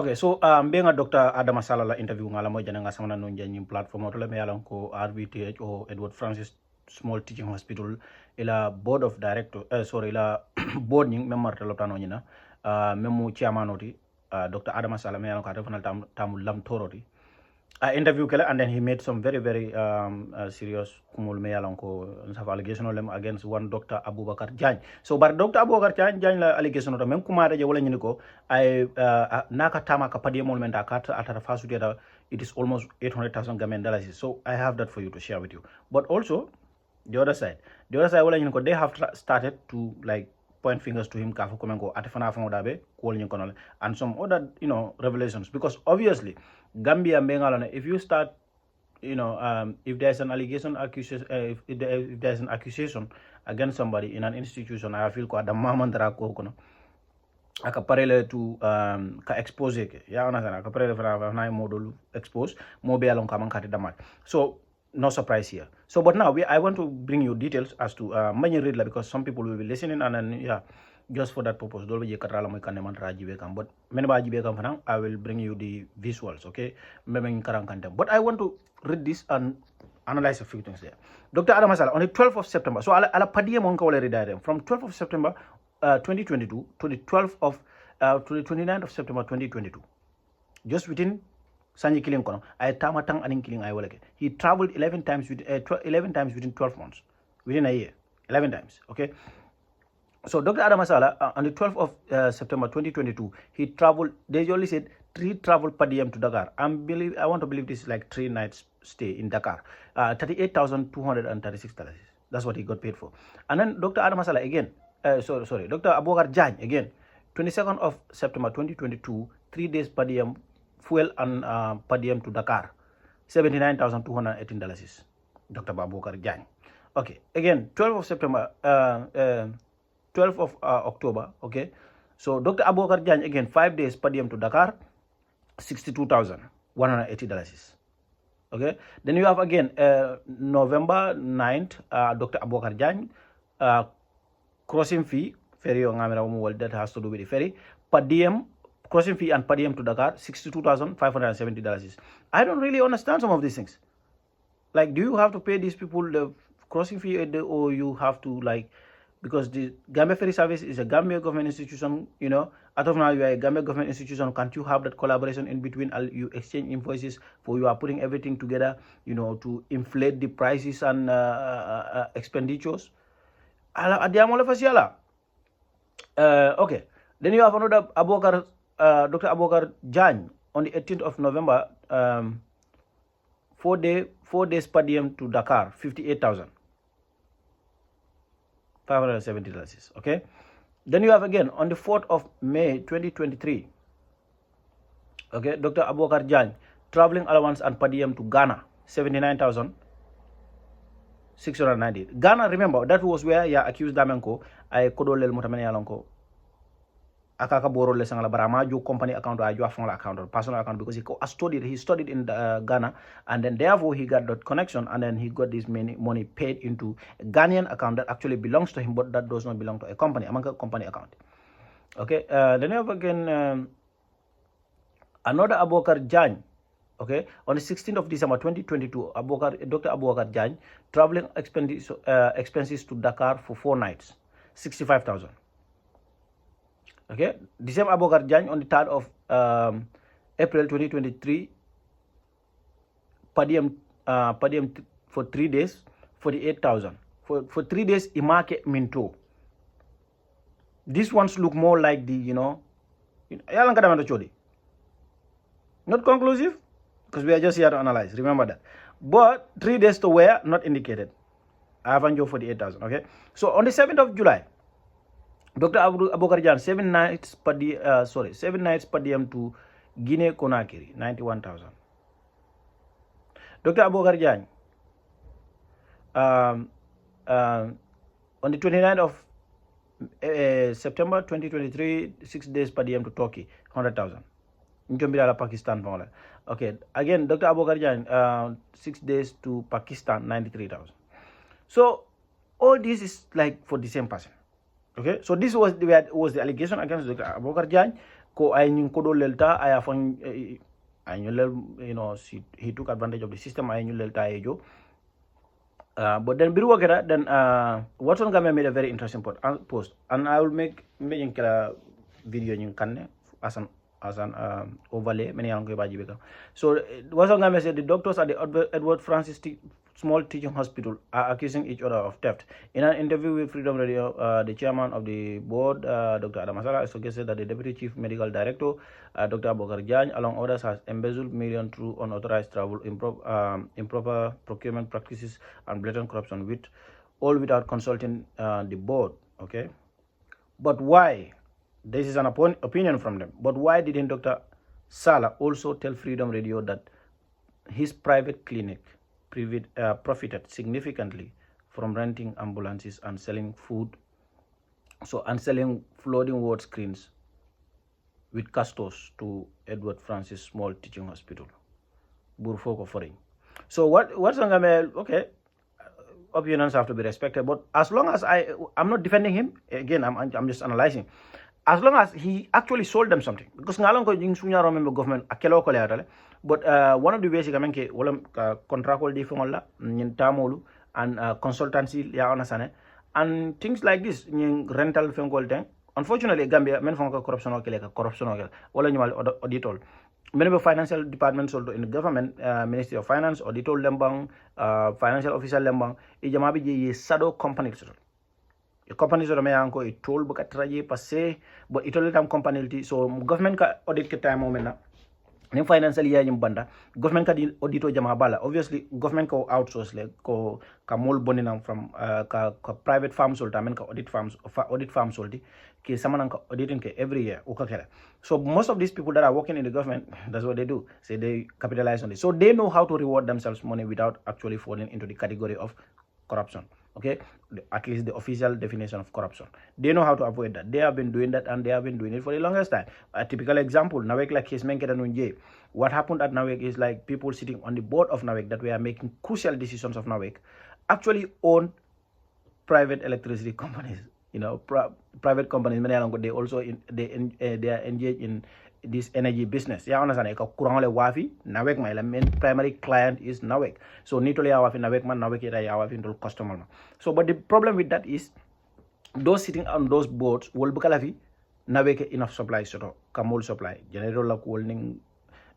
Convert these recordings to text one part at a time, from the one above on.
Okay, so being a Dr. Adama Sallah interview ngala mo jana nga samana no janyi platform otole me yalan ko RVTH o Edward Francis Small Teaching Hospital ila board of director sorry ila board nying member teloptano nyina memu chairman oti Dr. Adama Sallah me yalan ko refanal tamu Lamtoro ti interview kala and then he made some very serious kumul me yalan ko have allegation against one Dr. Abubakar Jany. So but Dr. Abubakar Jany la allegation to men kuma je wala nyini ko I naka tama ka padi mol men dakata atara fasu dia it is almost 800,000 Gambian dollars. So I have that for you to share with you. But also the other side wala nyini ko they have started to like point fingers to him kafu komengo atafana fa dabe ko nyini ko and some other revelations because obviously Gambia Bengalana, if you start, if there's an allegation, accusation, if there's an accusation against somebody in an institution, I feel ko Adama mandara ko kono. Aka parele to ka expose ke. Ya ona sana aka parele fana na model expose mo be along kaman kati damat. So no surprise here. So but now I want to bring you details as to many read because some people will be listening and then just for that purpose dolbe je katrala moy kanne man rajibe kam but men ba jibe kam fana I will bring you the visuals, okay, memen karang kantem. But I want to read this and analyze a few things there. Dr. Adama Sallah on the 12th of September, so ala padiye mon kawle read from 12th of September 2022 to the 12th of to the 29th of September 2022, just within Sanji killing kono ay tamatang aning killing ay walake. He traveled 11 times with 11 times within 12 months, within a year, 11 times, okay. So Dr. Adama Sallah on the 12th of September 2022, he traveled. They only said 3 travel per diem to Dakar. I want to believe this is like 3 nights stay in Dakar. $38,236. That's what he got paid for. And then Dr. Adama Sallah again. Sorry, Dr. Abubakar Jany again. 22nd of September 2022, 3 days per diem, fuel and per diem to Dakar. $79,218. Dr. Abubakar Jany. Okay, again 12th of September. 12th of October, okay. So Dr. Abubakar Jany again 5 days per diem to Dakar, $62,180. Okay. Then you have again November 9th, Dr. Abubakar Jany crossing fee ferry that has to do with the ferry per diem crossing fee and per diem to Dakar $62,570. I don't really understand some of these things. Like, do you have to pay these people the crossing fee or you have to like? Because the Gambia Ferry Service is a Gambia government institution, out of now you are a Gambia government institution, can't you have that collaboration in between? You exchange invoices for you are putting everything together, to inflate the prices and expenditures. Okay. Then you have another Dr. Abubakar Jany on the 18th of November, 4 days per diem to Dakar, $58,570. Okay. Then you have again on the 4th of May 2023. Okay, Dr. Abubakar Jany, traveling allowance and per diem to Ghana, $79,690. Ghana, remember, that was where you accused Damenko, I kodolel mutamene yalonko. Akaka borrow le sangala barama jo company account or jo account or personal account because he studied in Ghana, and then therefore he got that connection, and then he got this money paid into a Ghanaian account that actually belongs to him, but that does not belong to a company, among a company account. Okay, then you have again another Abubakar Jany. Okay, on the 16th of December 2022, Dr. Abubakar Jany traveling expenses to Dakar for 4 nights, $65,000. Okay, the same Abubakar Jany on the 3rd of April 2023, per diem for 3 days, $48,000. For 3 days, Imake Minto. These ones look more like the, not conclusive, because we are just here to analyze, remember that. But 3 days to where, not indicated. I haven't joined 48,000, okay. So on the 7th of July, Dr. Abubakar Jany, 7 nights per diem to Guinea Conakry, 91,000. Dr. Abubakar Jany, on the 29th of September 2023, 6 days per diem to Turkey, 100,000. Pakistan. Okay, again, Dr. Abubakar Jany, 6 days to Pakistan, 93,000. So all this is like for the same person. Okay, so this was the allegation against Dr. Abubakar Jany. ko ay ñu ko do lelta aya fon ay ñu lel he took advantage of the system ay ñu lelta e jo. But then biru wakera then Watson Gambier made a very interesting post, and I will make a video in kanne as an overlay many yang baji beka. So Watson Gambier said the doctors at the Edward Francis Small Teaching Hospital are accusing each other of theft. In an interview with Freedom Radio, the chairman of the board, Dr. Adama Sallah, suggested that the deputy chief medical director, Dr. Abokar Jan, along others, has embezzled millions through unauthorized travel, improper procurement practices, and blatant corruption, all without consulting the board. Okay, but why? This is an opinion from them. But why didn't Dr. Sallah also tell Freedom Radio that his private clinic profited significantly from renting ambulances and selling food, and selling floating ward screens with custos to Edward Francis Small Teaching Hospital, Burfoko Foreign. So what's okay, opinions have to be respected, but as long as I'm not defending him, again, I'm just analyzing. As long as he actually sold them something, because ngalong ko jing sunya remember government akelo ko leatale, but one of the ways kamen ke wala contractual different la nyin tamolu and consultancy ya ona sane and things like this nyin rental fengol ten. Unfortunately Gambia men fonka corruption o kele ka corruption o kele wala nyumal auditol many financial departments also in the government, Ministry of Finance, auditor lembang, financial officer lembang e jama bi je sado company companies do me anko e tool buka traje passé bo itol tam company so government ka audit ke time moment na ni financial year yim banda government ka di audito jama bala obviously government ko outsource le ko ka mol boninam from ka private farms sol tamen ka audit farms sol di ki samanan ka auditing ke every year o ka kala. So most of these people that are working in the government, that's what they do, say they capitalize on it, so they know how to reward themselves money without actually falling into the category of corruption. Okay, at least the official definition of corruption. They know how to avoid that. They have been doing that, and they have been doing it for the longest time. A typical example, Nawek like case Menkedanunje. What happened at Nawek is like people sitting on the board of Nawek that were making crucial decisions of Nawek actually own private electricity companies. Private companies. They also they are engaged in this energy business. Ya understand? Ka kurang le wafi Nawek my main primary client is Nawek. So nitole ya wafi Nawek man Nawek ira ya wafi into customer. So but the problem with that is those sitting on those boards will bukalafi Nawek enough supply so kamol supply generator la holding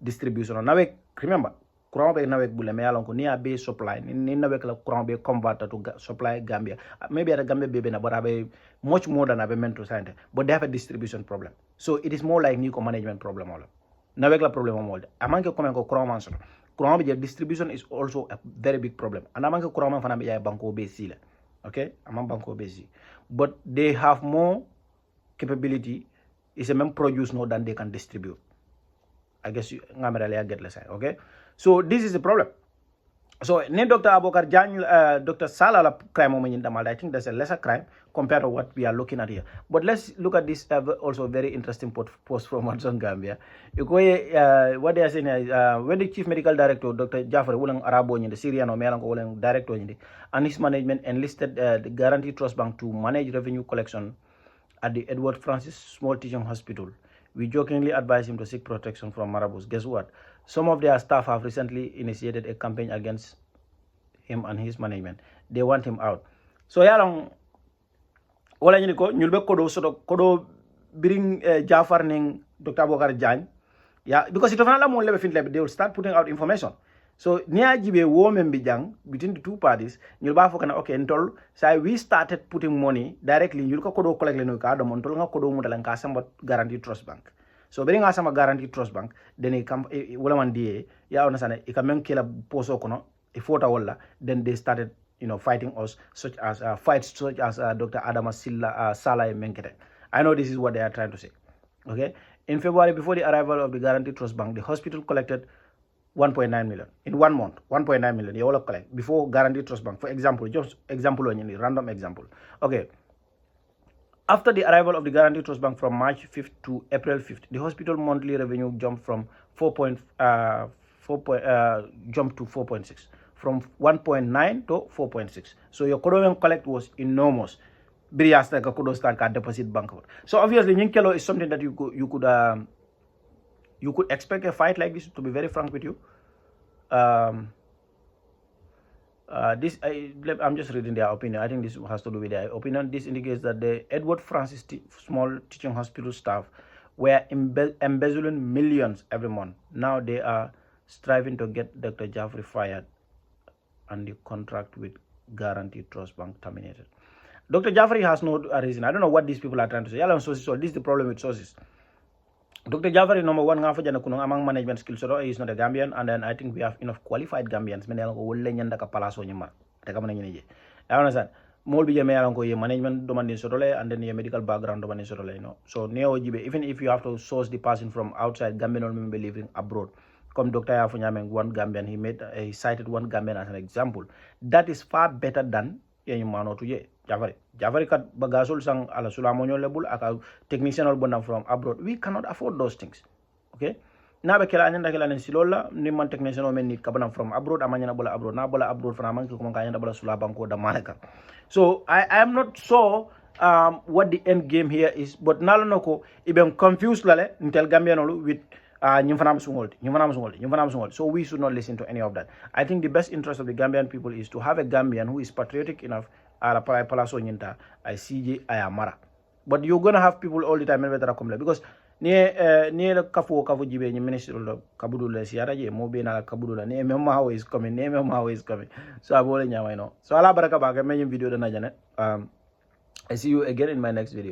distribution Nawek. Remember kurang be Nawek bule me alon ko ni abe supply ni Nawek la kurang be converter to supply Gambia. Maybe at Gambia be na but abe much more than abe meant to send, but they have a distribution problem. So it is more like new management problem all. Nawek la problem all. Amanke komen ko kurang man so kurang be distribution is also a very big problem. And amanke kurang man fana be ya banko be sila. Okay, among banko be si. But they have more capability is a même produce more than they can distribute. I guess you get less. Okay, so this is the problem. So ne Dr. Abokar Jan, Dr. Sallah crime I think there's a lesser crime compared to what we are looking at here. But let's look at this also very interesting post from Watson Gambia. What they are saying is when the chief medical director Dr. Jaffer Wulang Arabo the Syrian or Melanco Wulang director and his management enlisted the Guarantee Trust Bank to manage revenue collection at the Edward Francis Small Teaching Hospital. We jokingly advise him to seek protection from marabouts. Guess what? Some of their staff have recently initiated a campaign against him and his management. They want him out. So yalong wala ñu ko ñul be kodo bring Jafar ning Dr. Abokar Jan. Yeah, because it la mo lebe fin lebe, they will start putting out information. So near jibe women bijang between the two parties, ñul ba fokana okay ntol say we started putting money directly ñul ko kodo collect le no ka do mon tol nga kodo mudalan ka samba Guarantee Trust Bank. So bring us sama Guarantee Trust Bank then it come wala man die ya ona sane e kamen kila poso kono e fota wala then they started fighting us such as fights such as Dr. Adama Sallah Menkete. I know this is what they are trying to say. Okay, in February before the arrival of the Guarantee Trust Bank, the hospital collected 1.9 million in 1 month. 1.9 million you all collect before Guarantee Trust Bank. For example, just example only, random example. Okay, after the arrival of the Guarantee Trust Bank from March 5th to April 5th, the hospital monthly revenue jumped from 4.6 from 1.9 to 4.6. So your Kodoman collect was enormous. Deposit bank. So obviously Nyinkelo is something that you could You could expect a fight like this, to be very frank with you. I'm just reading their opinion. I think this has to do with their opinion. This indicates that the Edward Francis small teaching hospital staff were embezzling millions every month. Now they are striving to get Dr. Jaffrey fired and the contract with Guaranteed Trust Bank terminated. Dr. Jaffrey has no reason. I don't know what these people are trying to say. So this is the problem with sources. Dr. Jaffrey, number one, among management skills, so he is not a Gambian, and then I think we have enough qualified Gambians. I understand. More be management domain sotole and then your medical background domain sotole, you know. So even if you have to source the person from outside Gambian or maybe living abroad. Come Dr. Yafunyameng, one Gambian, he cited one Gambian as an example. That is far better than Jaffrey kat bagasol sang ala sulamonyo lebul aka technician or bonam from abroad. We cannot afford those things. Okay? Na be kela anyanda kela silola ni man technician o men ni kabanam from abroad amanya bola abroad na bola abroad from amang ko kanya bola sulabanko da manaka. So I am not sure what the end game here is, but nalo noko ibem confused lale intel Gambian with so we should not listen to any of that. I think the best interest of the Gambian people is to have a Gambian who is patriotic enough but you're gonna have people all the time because near kafu jibe ni minister kabudu le siara je mo be na kabudu la ne memo is coming so abole nyama no so ala baraka ba ga men video da na jane I see you again in my next video.